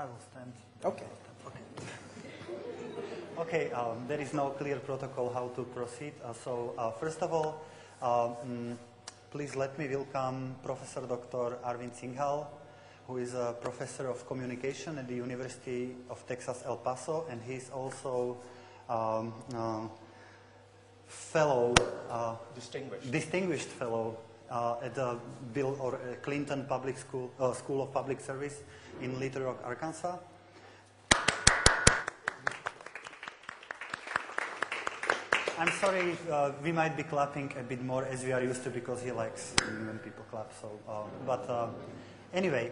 I will stand. Okay. Okay, there is no clear protocol how to proceed. First of all, please let me welcome Professor Dr. Arvind Singhal, who is a professor of communication at the University of Texas, El Paso, and he's also fellow, distinguished fellow at the Bill or Clinton Public School of Public Service in Little Rock, Arkansas. I'm sorry, we might be clapping a bit more as we are used to because he likes when people clap. Anyway,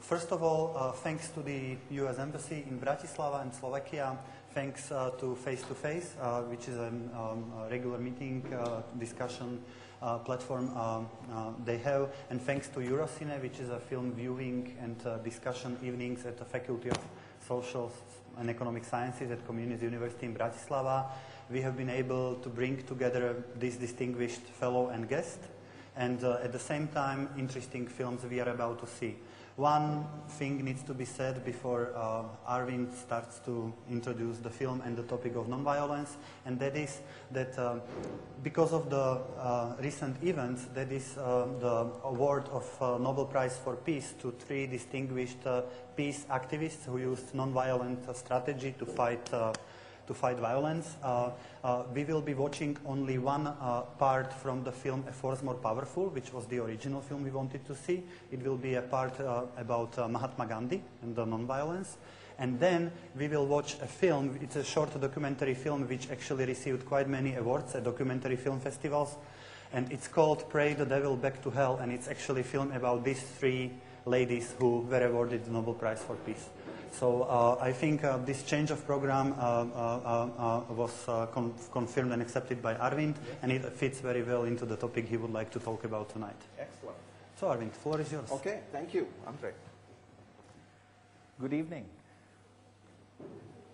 first of all, thanks to the U.S. Embassy in Bratislava and Slovakia. Thanks to Face-to-Face, which is a regular meeting discussion platform they have. And thanks to Eurocine, which is a film viewing and discussion evenings at the Faculty of Social and Economic Sciences at Comenius University in Bratislava. We have been able to bring together this distinguished fellow and guest, and at the same time, interesting films we are about to see. One thing needs to be said before Arvind starts to introduce the film and the topic of nonviolence, and that is that because of the recent events, that is the award of Nobel Prize for Peace to three distinguished peace activists who used nonviolent strategy to fight violence. We will be watching only one part from the film A Force More Powerful, which was the original film we wanted to see. It will be a part about Mahatma Gandhi and the nonviolence. And then we will watch a film. It's a short documentary film which actually received quite many awards at documentary film festivals. And it's called Pray the Devil Back to Hell. And it's actually a film about these three ladies who were awarded the Nobel Prize for Peace. So I think this change of program was confirmed and accepted by Arvind, and it fits very well into the topic he would like to talk about tonight. Excellent. So Arvind, the floor is yours. Okay, thank you, Andrej. Good evening.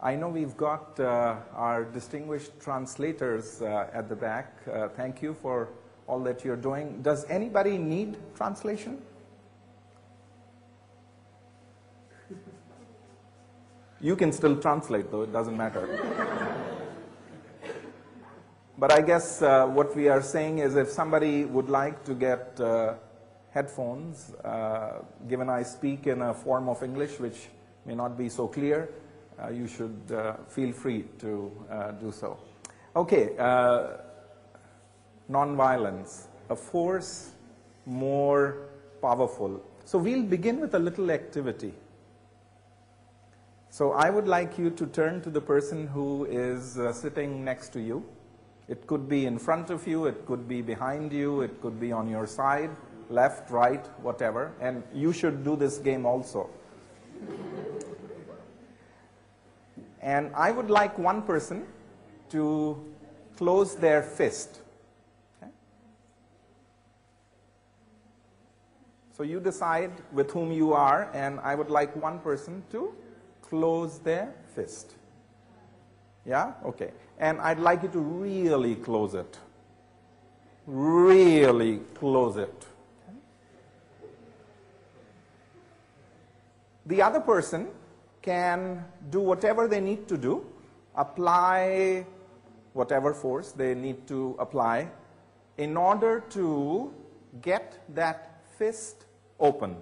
I know we've got our distinguished translators at the back. Thank you for all that you're doing. Does anybody need translation? You can still translate, though, it doesn't matter. But I guess what we are saying is if somebody would like to get headphones, given I speak in a form of English which may not be so clear, you should feel free to do so. Okay, nonviolence, a force more powerful. So we'll begin with a little activity. So I would like you to turn to the person who is sitting next to you. It could be in front of you, it could be behind you, it could be on your side, left, right, whatever. And you should do this game also. And I would like one person to close their fist. Okay? So you decide with whom you are, and I would like one person to close their fist. Yeah? Okay. And I'd like you to really close it. Really close it. Okay. The other person can do whatever they need to do, apply whatever force they need to apply in order to get that fist open.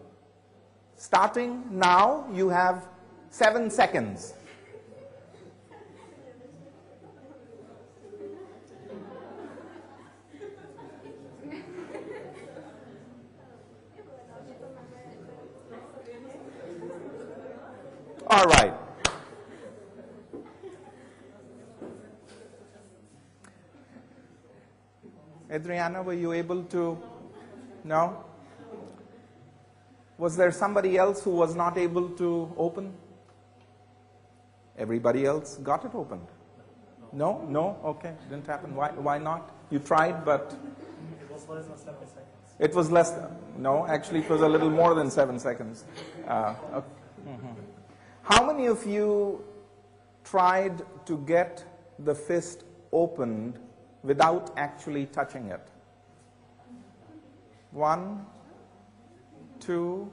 Starting now, you have 7 seconds. All right. Adriana, were you able to? No? Was there somebody else who was not able to open? Everybody else got it opened? No? No? Okay. Didn't happen. Why not? You tried, but... It was less than 7 seconds. It was less than... No, actually it was a little more than 7 seconds. Okay. How many of you tried to get the fist opened without actually touching it? 1, 2,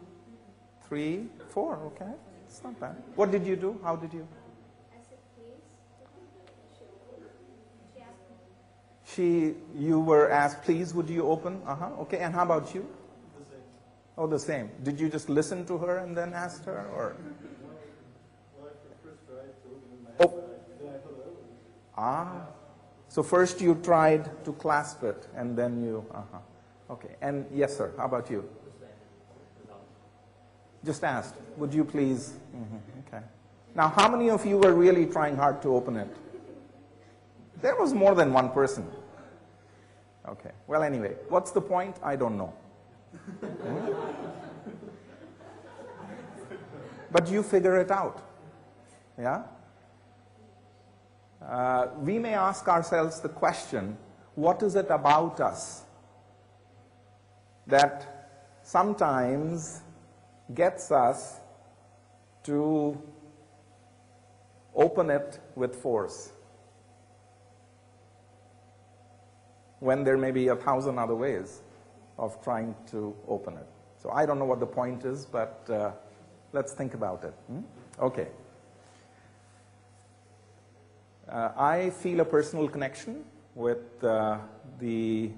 3, 4, okay. It's not bad. What did you do? How did you? I said, please. She asked me. You were asked, please, would you open? Okay, and how about you? The same. Oh, the same. Did you just listen to her and then asked her, or? Well, I first tried to open my Oh. then I thought, oh, So first you tried to clasp it, and then you, Okay, and yes, sir, how about you? Just asked, would you please? Okay. Now, how many of you were really trying hard to open it? There was more than one person. Okay, well, anyway, what's the point? I don't know. But you figure it out, yeah? We may ask ourselves the question, what is it about us that sometimes gets us to open it with force when there may be 1,000 other ways of trying to open it? So I don't know what the point is, but let's think about it. Okay. I feel a personal connection with the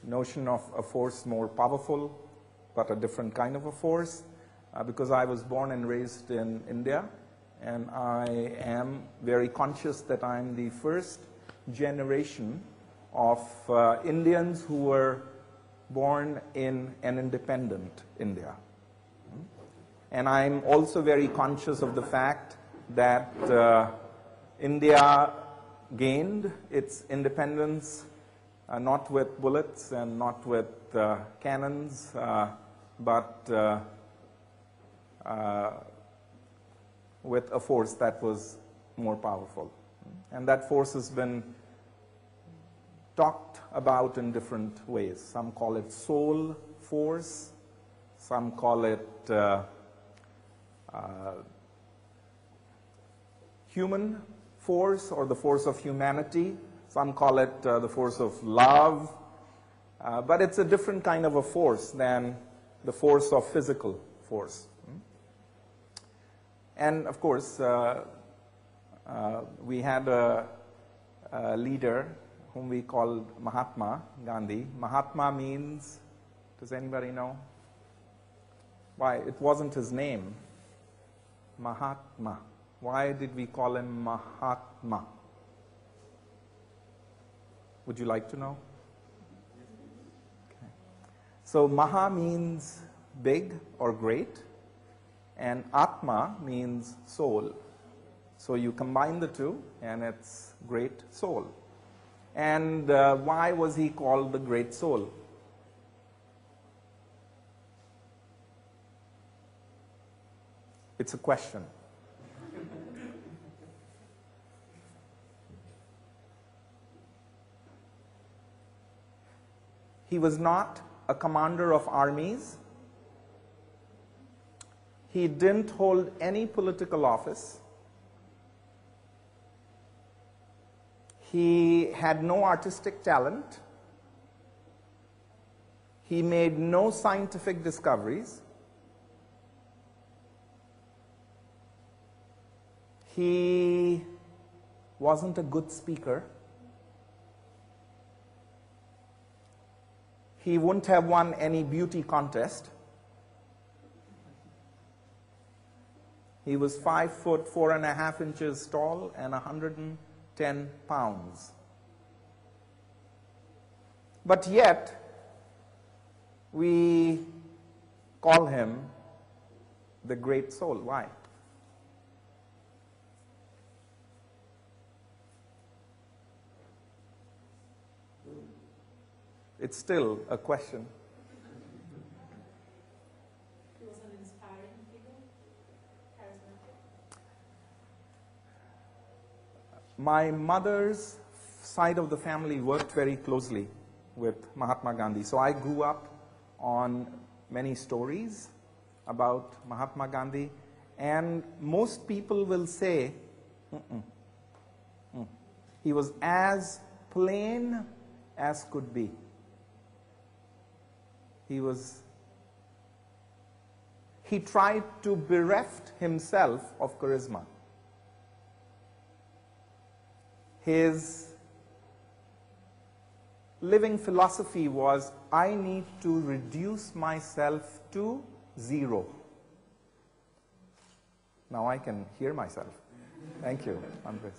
notion of a force more powerful, but a different kind of a force, because I was born and raised in India, and I am very conscious that I'm the first generation of Indians who were born in an independent India. And I'm also very conscious of the fact that India gained its independence not with bullets and not with cannons, but with a force that was more powerful. And that force has been talked about in different ways. Some call it soul force, some call it human force or the force of humanity. Some call it the force of love. But it's a different kind of a force than the force of physical force. And of course, we had a leader whom we called Mahatma Gandhi. Mahatma means, does anybody know? Why? It wasn't his name. Mahatma. Why did we call him Mahatma? Would you like to know? Okay. So Maha means big or great, and Atma means soul. So you combine the two, and it's great soul. And why was he called the great soul? It's a question. He was not a commander of armies. He didn't hold any political office. He had no artistic talent. He made no scientific discoveries. He wasn't a good speaker. He wouldn't have won any beauty contest. He was 5 foot 4.5 inches tall and 110 pounds. But yet, we call him the great soul. Why? It's still a question. He was an inspiring figure, charismatic. My mother's side of the family worked very closely with Mahatma Gandhi. So I grew up on many stories about Mahatma Gandhi, and most people will say, he was as plain as could be. he tried to bereft himself of charisma. His living philosophy was, I need to reduce myself to zero. Now I can hear myself. Thank you, Andrej.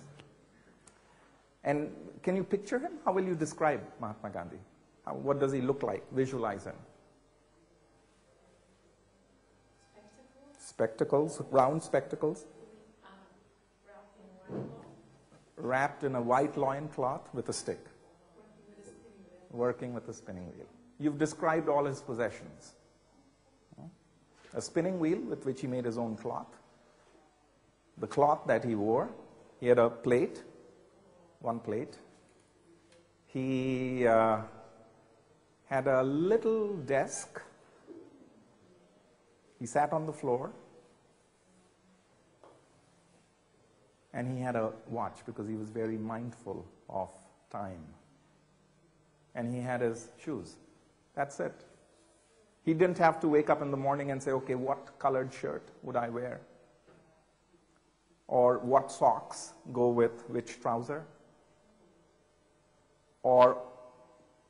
And can you picture him? How will you describe Mahatma Gandhi? What does he look like? Visualize him. Spectacles, round spectacles. Wrapped in a white loincloth with a stick. Working with a spinning wheel. You've described all his possessions. A spinning wheel with which he made his own cloth. The cloth that he wore. He had a plate, one plate. He had a little desk. He sat on the floor. And he had a watch because he was very mindful of time. And he had his shoes. That's it. He didn't have to wake up in the morning and say, okay, what colored shirt would I wear? Or what socks go with which trouser? Or,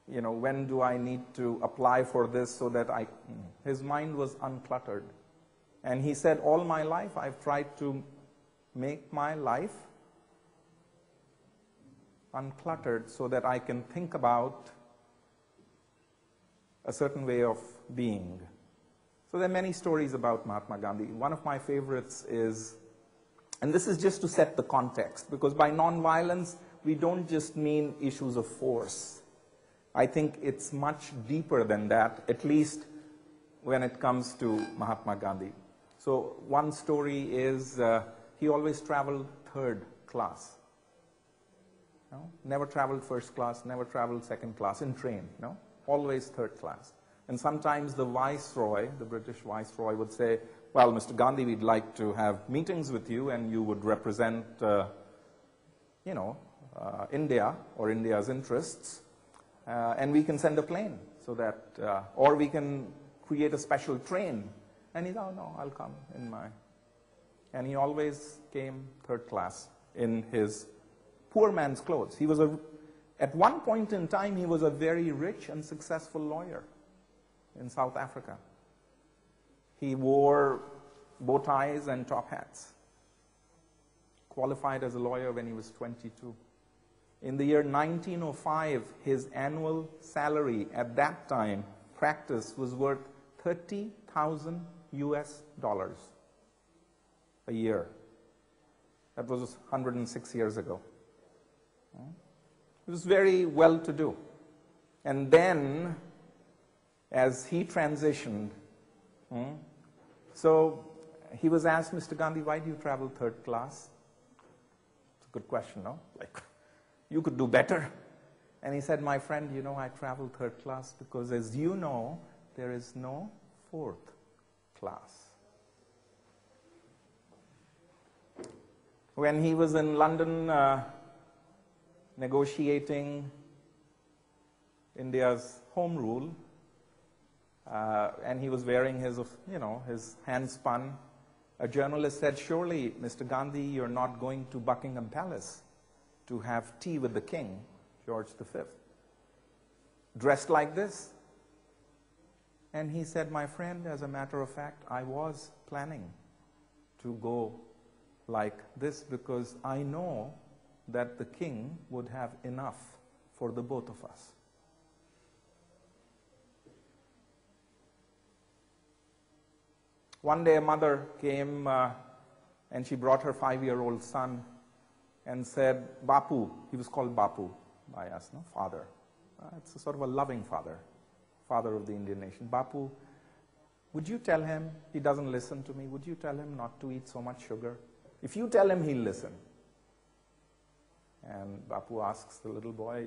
you know, when do I need to apply for this so that I... His mind was uncluttered. And he said, all my life I've tried to make my life uncluttered so that I can think about a certain way of being. So there are many stories about Mahatma Gandhi. One of my favorites is, and this is just to set the context, because by nonviolence, we don't just mean issues of force. I think it's much deeper than that, at least when it comes to Mahatma Gandhi. So one story is he always traveled third class. No? Never traveled first class, never traveled second class in train. No? Always third class. And sometimes the viceroy, the British viceroy, would say, well, Mr. Gandhi, we'd like to have meetings with you, and you would represent, India or India's interests, and we can send a plane so that, or we can create a special train. And he said, oh, no, I'll come in my... And he always came third class in his poor man's clothes. He was at one point in time, he was a very rich and successful lawyer in South Africa. He wore bow ties and top hats. Qualified as a lawyer when he was 22. In the year 1905, his annual salary at that time, practice, was worth $30,000 US a year. That was 106 years ago. He was very well-to-do. And then, as he transitioned, so he was asked, Mr. Gandhi, why do you travel third class? It's a good question, no? Like, you could do better. And he said, my friend, you know, I travel third class because, as you know, there is no fourth class. When he was in London negotiating India's home rule, and he was wearing his, his handspun, a journalist said, surely, Mr. Gandhi, you're not going to Buckingham Palace to have tea with the king, George V, dressed like this? And he said, my friend, as a matter of fact, I was planning to go like this because I know that the king would have enough for the both of us. One day a mother came and she brought her 5-year-old son and said, Bapu, he was called Bapu by us, no? Father. It's a sort of a loving father, father of the Indian nation. Bapu, would you tell him, he doesn't listen to me, would you tell him not to eat so much sugar? If you tell him, he'll listen. And Bapu asks the little boy,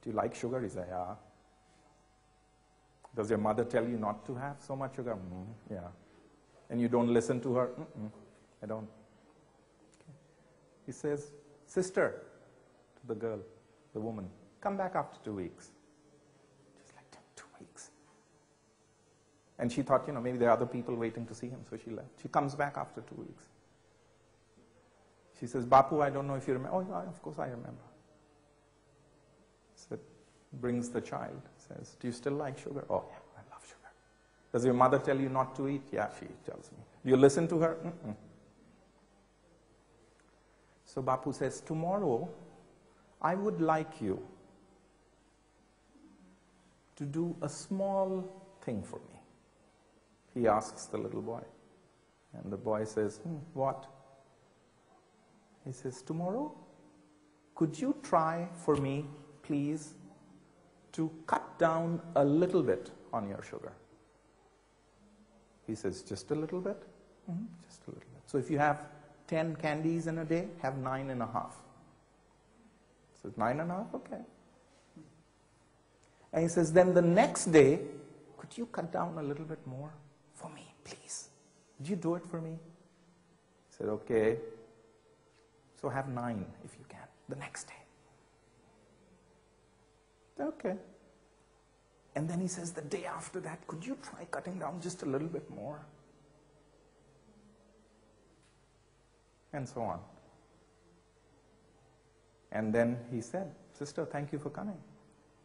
do you like sugar? He says, yeah. Does your mother tell you not to have so much sugar? Yeah. And you don't listen to her? I don't. Okay. He says, sister, to the girl, the woman, come back after 2 weeks. She's like, 2 weeks. And she thought, maybe there are other people waiting to see him, so she left. She comes back after 2 weeks. She says, Bapu, I don't know if you remember. Oh, yeah, of course I remember. So brings the child, says, do you still like sugar? Oh, yeah, I love sugar. Does your mother tell you not to eat? Yeah, she tells me. Do you listen to her? Mm-mm. So Bapu says, tomorrow, I would like you to do a small thing for me. He asks the little boy. And the boy says, what? He says, tomorrow, could you try for me, please, to cut down a little bit on your sugar? He says, just a little bit? Just a little bit. So if you have 10 candies in a day, have 9.5. So 9.5, okay. And he says, then the next day, could you cut down a little bit more for me, please? Would you do it for me? He said, okay. So have 9 if you can, the next day. Okay. And then he says, the day after that, could you try cutting down just a little bit more? And so on. And then he said, sister, thank you for coming.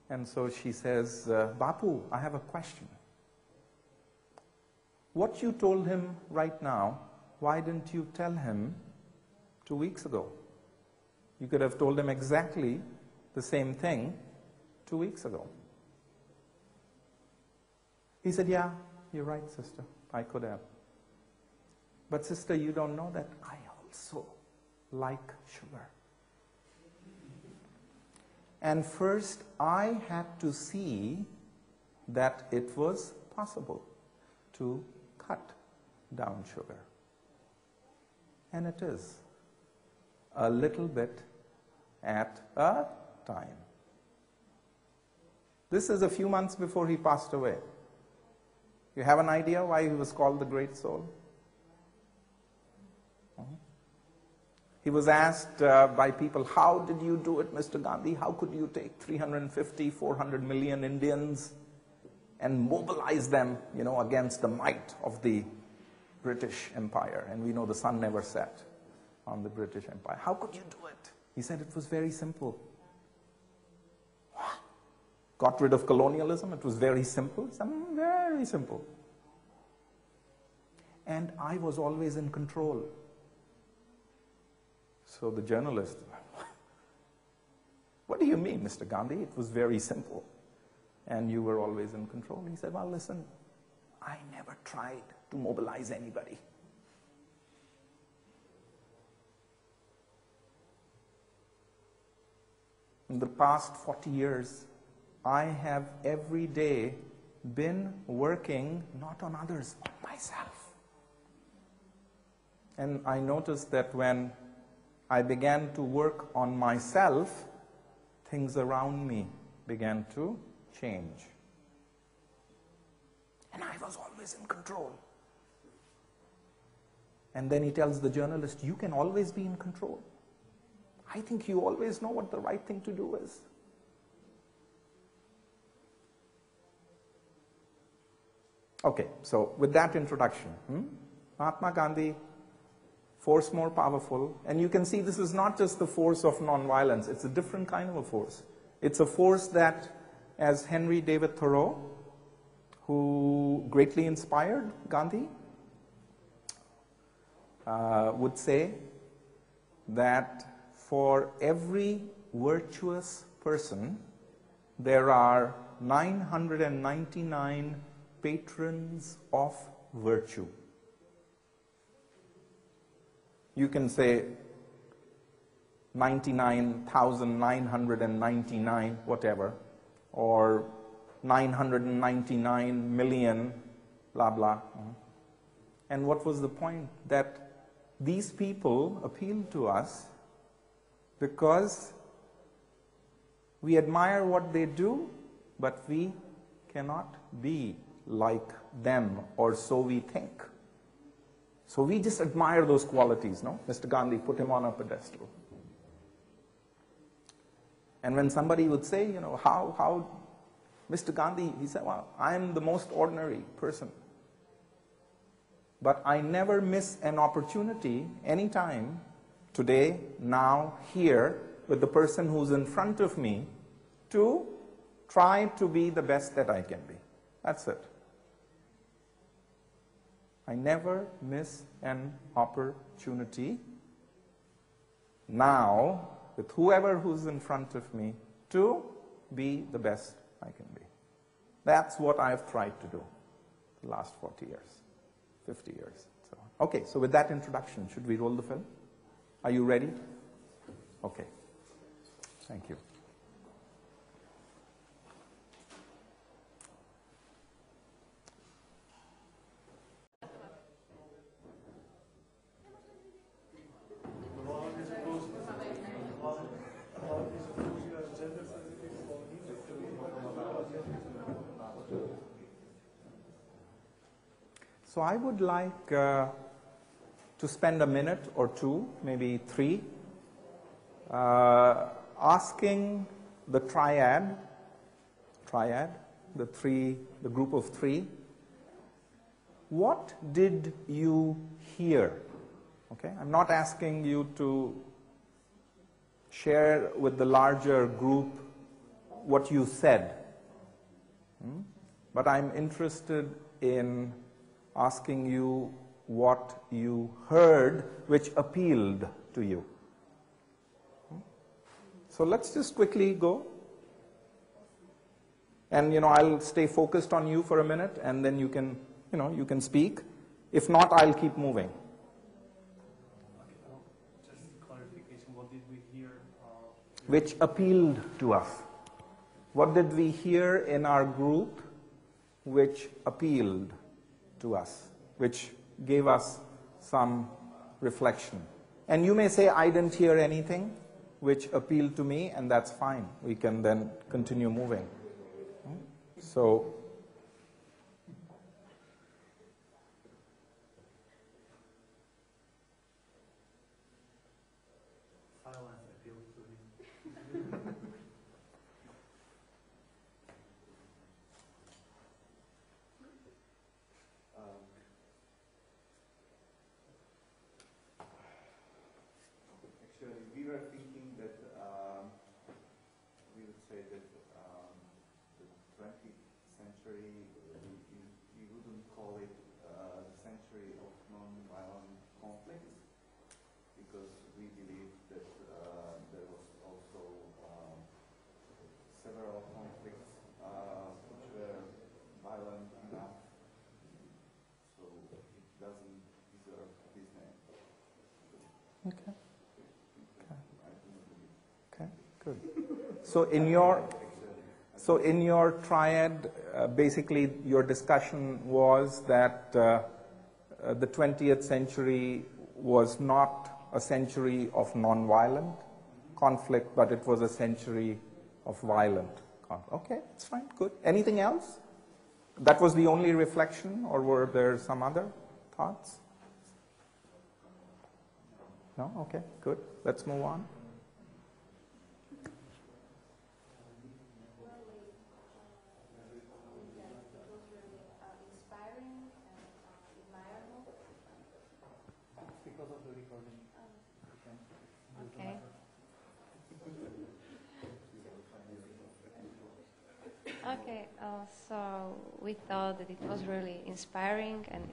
And so she says, Bapu, I have a question. What you told him right now, why didn't you tell him 2 weeks ago? You could have told him exactly the same thing 2 weeks ago. He said, yeah, you're right, sister. I could have. But sister, you don't know that I also like sugar. And first, I had to see that it was possible to cut down sugar. And it is. A little bit at a time. This is a few months before he passed away. You have an idea why he was called the Great Soul? He was asked by people, how did you do it, Mr. Gandhi? How could you take 350, 400 million Indians and mobilize them, against the might of the British Empire? And we know the sun never set on the British Empire. How could you do it? He said it was very simple. Got rid of colonialism. It was very simple. Very simple. And I was always in control. So the journalist, what do you mean, Mr. Gandhi? It was very simple. And you were always in control. He said, well, listen, I never tried to mobilize anybody. In the past 40 years, I have every day been working not on others, on myself. And I noticed that when I began to work on myself, things around me began to change. And I was always in control. And then he tells the journalist, you can always be in control. I think you always know what the right thing to do is. Okay, so with that introduction, Mahatma Gandhi, force more powerful, and you can see this is not just the force of nonviolence, it's a different kind of a force. It's a force that, as Henry David Thoreau, who greatly inspired Gandhi, would say that for every virtuous person, there are 999 patrons of virtue. You can say 99,999, whatever, or 999 million, blah, blah. And what was the point? That these people appealed to us because we admire what they do, but we cannot be like them, or so we think. So we just admire those qualities, no? Mr. Gandhi, put him on a pedestal. And when somebody would say, how Mr. Gandhi, he said, well, I'm the most ordinary person but I never miss an opportunity anytime, today, now, here, with the person who's in front of me, to try to be the best that I can be. That's it. I never miss an opportunity now, with whoever who's in front of me, to be the best I can be. That's what I've tried to do the last 40 years, 50 years. So, okay, so with that introduction, should we roll the film? Are you ready? Okay. Thank you. So I would like to spend a minute or two, maybe three, asking the triad, the group of three, what did you hear? Okay, I'm not asking you to share with the larger group what you said, but I'm interested in asking you what you heard which appealed to you. So let's just quickly go. And I'll stay focused on you for a minute, and then you can, you can speak. If not, I'll keep moving. Just clarification, what did we hear? Which appealed to us. What did we hear in our group which appealed to us, which gave us some reflection? And you may say, I didn't hear anything which appealed to me, and that's fine. We can then continue moving. So, Silence appeals to me. Actually, we were thinking that we would say that the 20th century, we wouldn't call it the century of non-violent conflicts, because we believe that there was also several conflicts which were violent enough, so it doesn't deserve this name. okay. Okay, good. So in your triad, basically your discussion was that the 20th century was not a century of non-violent conflict, but it was a century of violent conflict. Okay, that's fine, good. Anything else? That was the only reflection, or were there some other thoughts? No? Okay, good. Let's move on. Because of the recording. Okay. Okay, so we thought that it was really inspiring and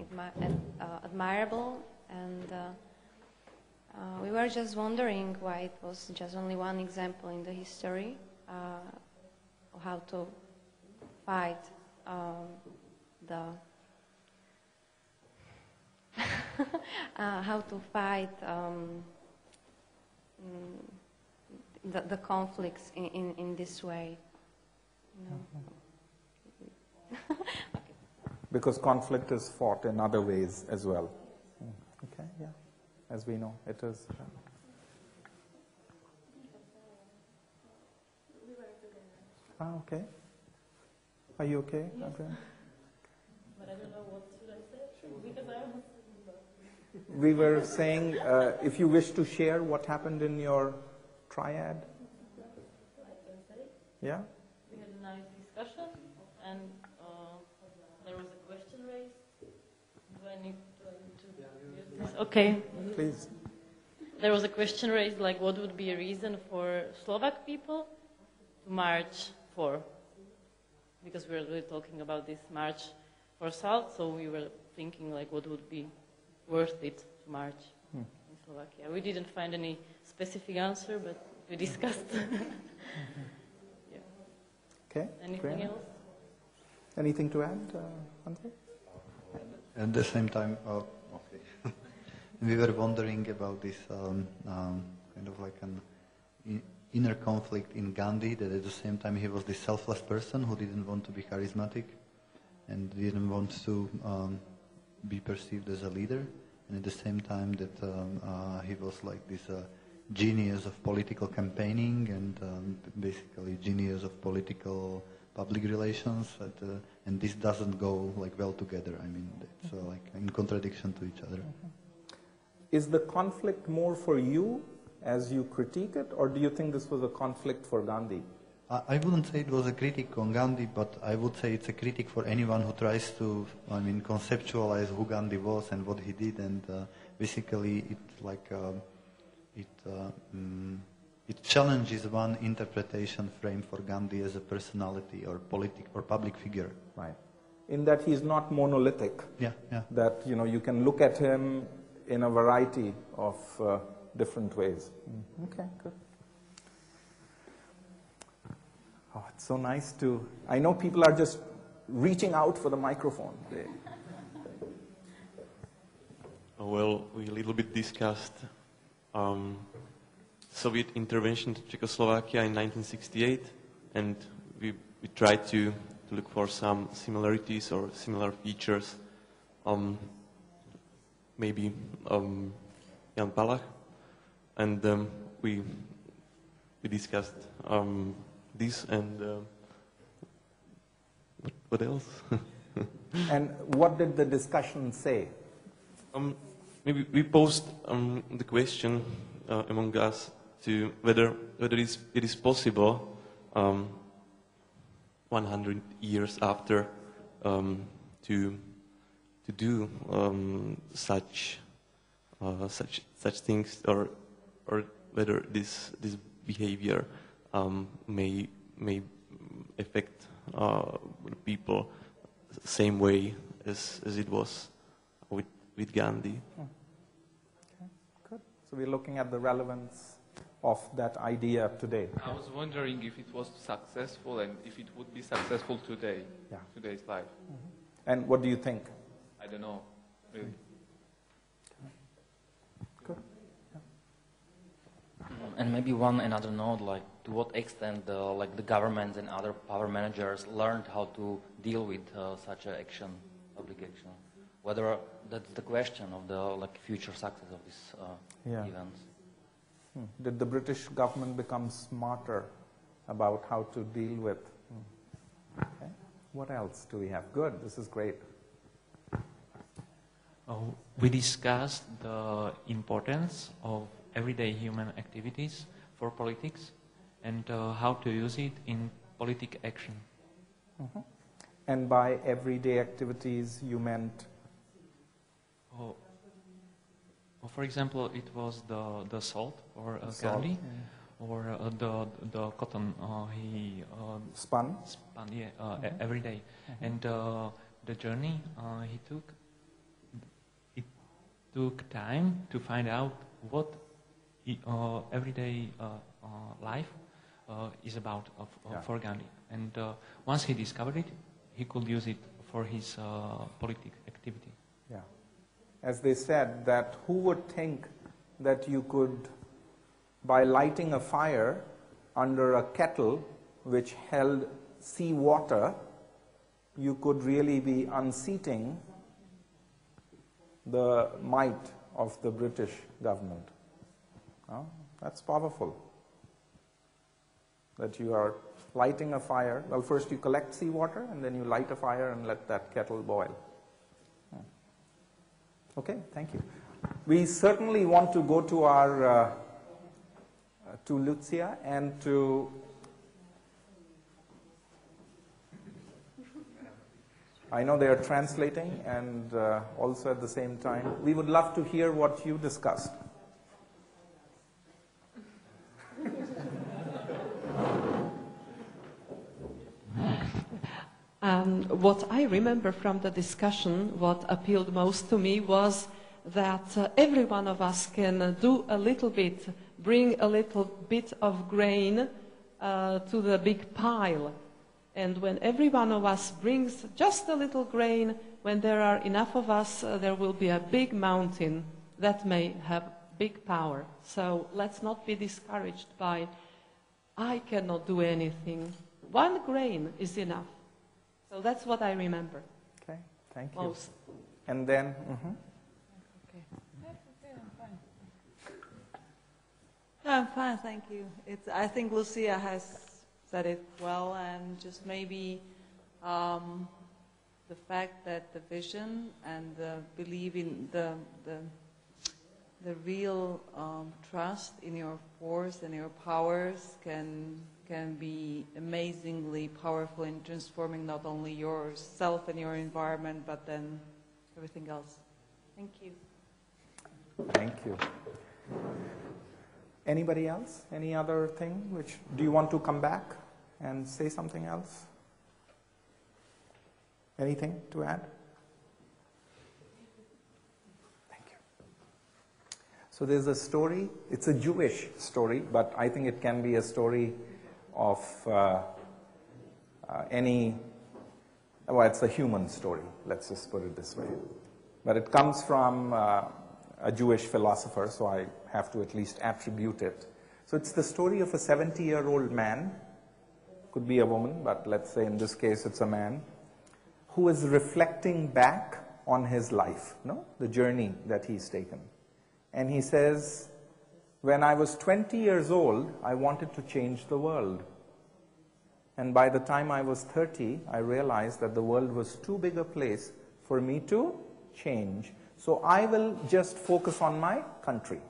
admirable, and we were just wondering why it was just only one example in the history of how to fight the conflicts in this way. Because conflict is fought in other ways as well. Okay, yeah, as we know, it is. Okay. Are you okay? Yes. Okay. But I don't know what should I say, because I was... We were saying, if you wish to share what happened in your triad. I can say. Yeah? We had a nice discussion, and there was a question raised. Do I need Okay. Please. There was a question raised, like, what would be a reason for Slovak people to march for? Because we're really talking about this march for Salt, so we were thinking, like, what would be worth it to march in Slovakia. We didn't find any specific answer, but we discussed. Yeah. Okay. Anything else? Anything to add, Andrej? At the same time, okay. We were wondering about this kind of like an inner conflict in Gandhi, that at the same time he was this selfless person who didn't want to be charismatic and didn't want to be perceived as a leader, and at the same time that he was like this genius of political campaigning and basically genius of political public relations, and this doesn't go like well together. I mean, it's like in contradiction to each other. Is the conflict more for you as you critique it, or do you think this was a conflict for Gandhi? I wouldn't say it was a critique on Gandhi, but I would say it's a critique for anyone who tries to, I mean, conceptualize who Gandhi was and what he did, and basically it challenges one interpretation frame for Gandhi as a personality or public figure. Right. In that he's not monolithic. Yeah, yeah. That, you know, you can look at him in a variety of different ways. Okay, good. Oh, it's so nice to... I know people are just reaching out for the microphone. Well, we a little bit discussed Soviet intervention to Czechoslovakia in 1968, and we tried to look for some similarities or similar features. Maybe Jan Palach, and we discussed this, and what else? And what did the discussion say? Maybe we posed the question among us to whether it is possible 100 years after to do such things, or whether this behavior may affect people the same way as it was with Gandhi. Okay, good. So we're looking at the relevance of that idea today. I was wondering if it was successful and if it would be successful today, today's life. And what do you think? I don't know, really. Good. And maybe one another note, like to what extent the governments and other power managers learned how to deal with such an action, public action. Whether that's the question of the future success of these events. Did the British government become smarter about how to deal with? Okay. What else do we have? Good. This is great. We discussed the importance of everyday human activities for politics and how to use it in politic action. And by everyday activities, you meant? For example, it was the salt or Gandhi, or the cotton he spun every day, and the journey he took. It took time to find out what everyday life is about for Gandhi, and once he discovered it, he could use it for his politic activity. Yeah. As they said, that who would think that you could, by lighting a fire under a kettle which held sea water, you could really be unseating the might of the British government. That's powerful. That you are lighting a fire. Well, first you collect seawater, and then you light a fire and let that kettle boil. Okay, thank you. We certainly want to go to our to Lucia and to I know they are translating, and also at the same time, we would love to hear what you discussed. What I remember from the discussion, what appealed most to me was that every one of us can do a little bit, bring a little bit of grain to the big pile. And when every one of us brings just a little grain, when there are enough of us, there will be a big mountain that may have big power. So let's not be discouraged by, I cannot do anything. One grain is enough. So that's what I remember. Okay, thank you. Most. And then, Okay. I'm fine. I'm fine, thank you. I think Lucia has said it well, and just maybe the fact that the vision and the belief in the real trust in your force and your powers can be amazingly powerful in transforming not only yourself and your environment, but then everything else. Thank you. thank you. Anybody else? Any other thing? Do you want to come back and say something else? Anything to add? Thank you. So there's a story. It's a Jewish story, but I think it can be a story of it's a human story, let's just put it this way. But it comes from a Jewish philosopher, so I have to at least attribute it. So it's the story of a 70-year-old man, could be a woman, but let's say in this case it's a man, who is reflecting back on his life, the journey that he's taken. And he says, when I was 20 years old, I wanted to change the world. And by the time I was 30, I realized that the world was too big a place for me to change. So I will just focus on my country.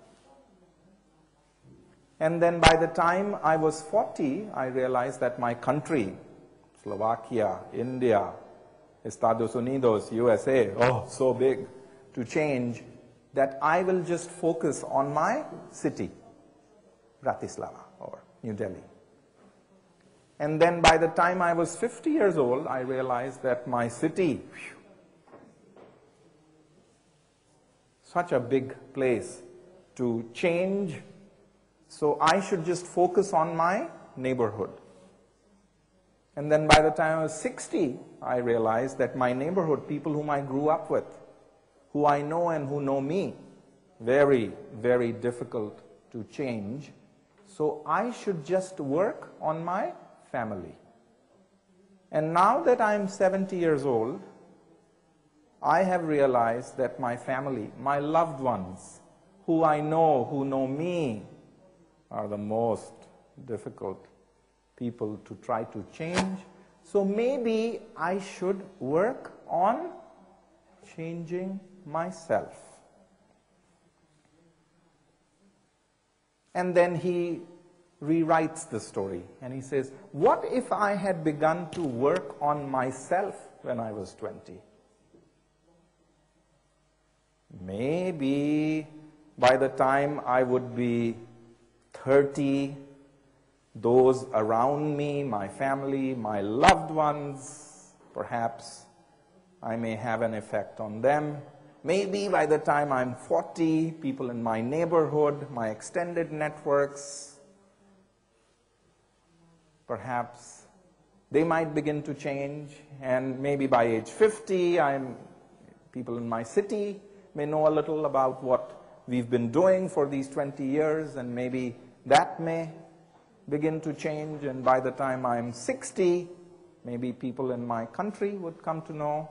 And then by the time I was 40, I realized that my country, Slovakia, India, Estados Unidos, USA, so big to change, that I will just focus on my city, Bratislava or New Delhi. And then by the time I was 50 years old, I realized that my city, such a big place to change, so I should just focus on my neighborhood. And then by the time I was 60, I realized that my neighborhood, people whom I grew up with, who I know and who know me, very, very difficult to change. So I should just work on my family. And now that I'm 70 years old, I have realized that my family, my loved ones, who I know, who know me, are the most difficult people to try to change. So maybe I should work on changing myself. And then he rewrites the story and he says, what if I had begun to work on myself when I was 20? Maybe by the time I would be 30, those around me, my family, my loved ones, perhaps I may have an effect on them. Maybe by the time I'm 40, people in my neighborhood, my extended networks, perhaps they might begin to change. And maybe by age 50, people in my city may know a little about what we've been doing for these 20 years, and maybe that may begin to change. And by the time I'm 60, maybe people in my country would come to know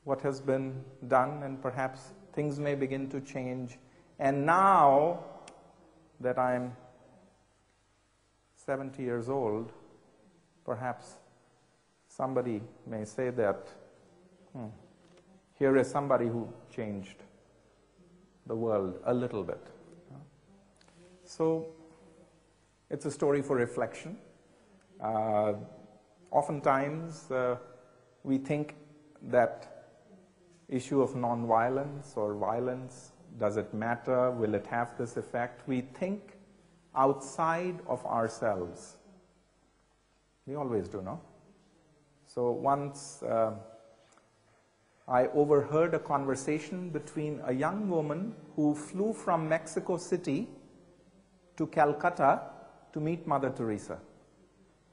what has been done, and perhaps things may begin to change. And now that I'm 70 years old, perhaps somebody may say that, here is somebody who changed the world a little bit. So it's a story for reflection. Oftentimes, we think that issue of nonviolence or violence, does it matter? Will it have this effect? We think outside of ourselves. We always do, no? So once I overheard a conversation between a young woman who flew from Mexico City to Calcutta to meet Mother Teresa.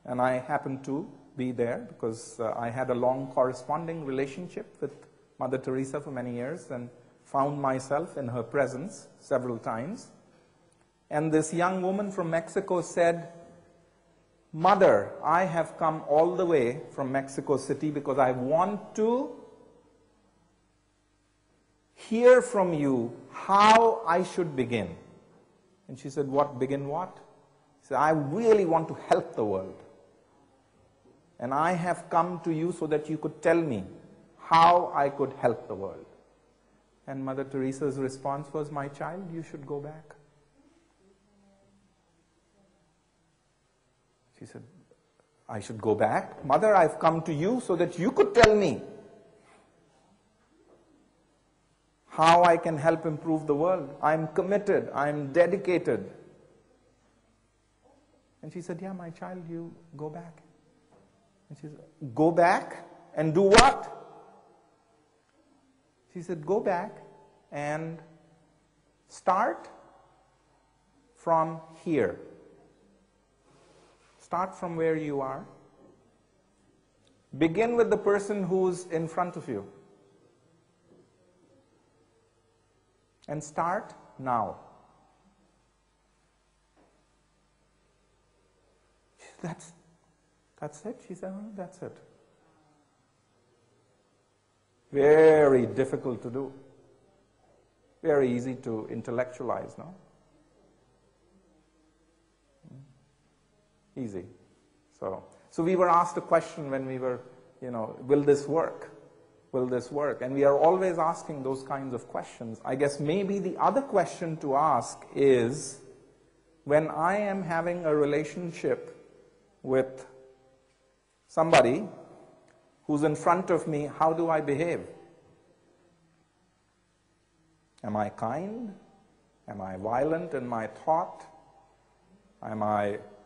And I happened to be there because I had a long corresponding relationship with Mother Teresa for many years and found myself in her presence several times. And this young woman from Mexico said, "Mother, I have come all the way from Mexico City because I want to hear from you how I should begin." And she said, "What, begin what?" She said, "I really want to help the world. And I have come to you so that you could tell me how I could help the world." And Mother Teresa's response was, "My child, you should go back." She said, "I should go back? Mother, I've come to you so that you could tell me how I can help improve the world. I'm committed, I'm dedicated." And she said, "Yeah, my child, you go back." And she said, "Go back and do what?" She said, "Go back and start from here. Start from where you are. Begin with the person who's in front of you. And start now." That's it? She said, "Oh, that's it." Very difficult to do. Very easy to intellectualize, no? Easy. So we were asked a question when we were, will this work? Will this work? And we are always asking those kinds of questions. I guess maybe the other question to ask is, when I am having a relationship with somebody who's in front of me, how do I behave? Am I kind? Am I violent in my thought?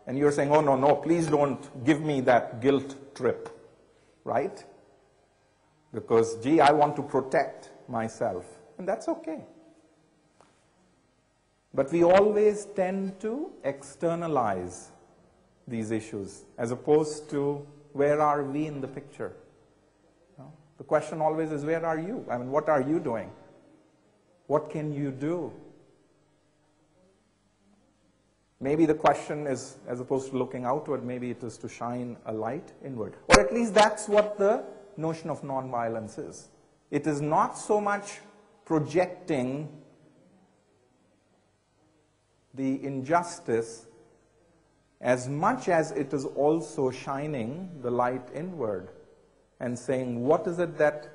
And you're saying, "Oh, no, please don't give me that guilt trip," right? Because, gee, I want to protect myself. And that's okay. But we always tend to externalize these issues as opposed to where are we in the picture? The question always is, where are you? I mean, what are you doing? What can you do? Maybe the question is, as opposed to looking outward, maybe it is to shine a light inward. Or at least that's what the notion of nonviolence is. It is not so much projecting the injustice as much as it is also shining the light inward and saying, what is it that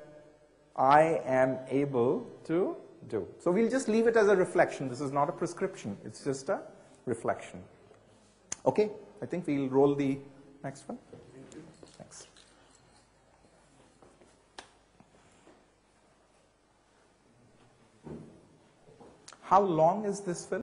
I am able to do? So we'll just leave it as a reflection. This is not a prescription. It's just a reflection. Okay, I think we'll roll the next one. Thanks. How long is this film?